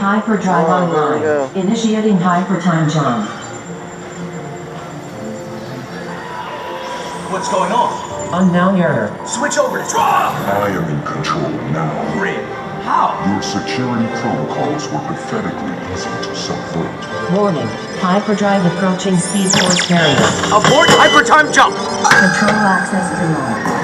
Hyperdrive online. Initiating hypertime jump. What's going on? Unknown error. Switch over to drop. I am in control now. Grid. How? Your security protocols were pathetically easy to subvert. Warning. Hyperdrive approaching Speed Force carrier. Abort hypertime jump. Control access denied.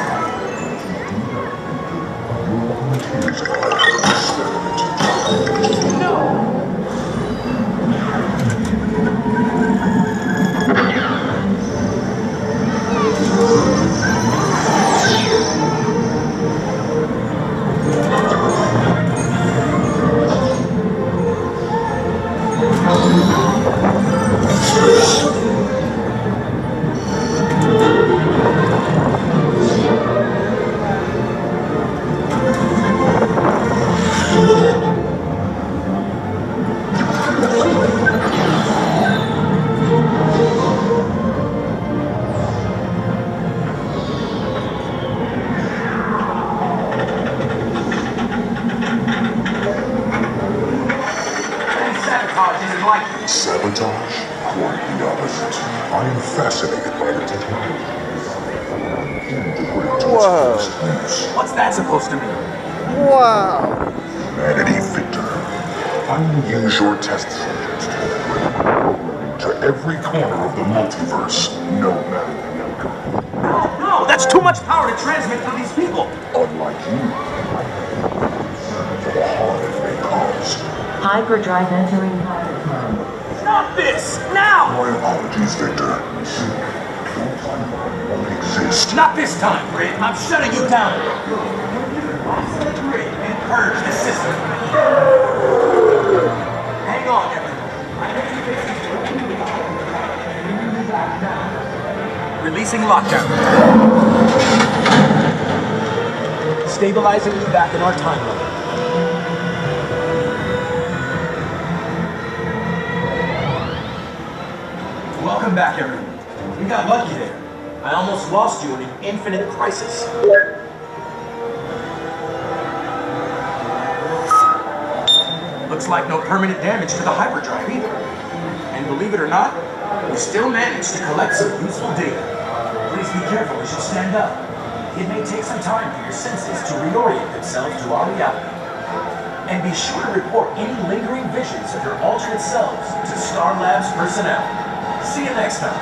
Sabotage? Quite the opposite. I am fascinated by the technology. Whoa. What's that supposed to mean? Wow. Humanity, Victor. I will use your test subjects to every corner of the multiverse, no matter the outcome. No, that's too much power to transmit through these people. Unlike you, for the harm it may cause. Hyperdrive entering hypertime. Not this! Now! My apologies, Victor. Your timeline won't exist. Not this time, Grid. I'm shutting you down. Offset Grid and purge the system. Hang on, everyone. Releasing lockdown. Stabilizing you back in our timeline. Welcome back, everyone. We got lucky there. I almost lost you in an infinite crisis. Looks like no permanent damage to the hyperdrive either. And believe it or not, we still managed to collect some useful data. Please be careful as you stand up. It may take some time for your senses to reorient themselves to our reality. And be sure to report any lingering visions of your alternate selves to Star Labs personnel. See you next time.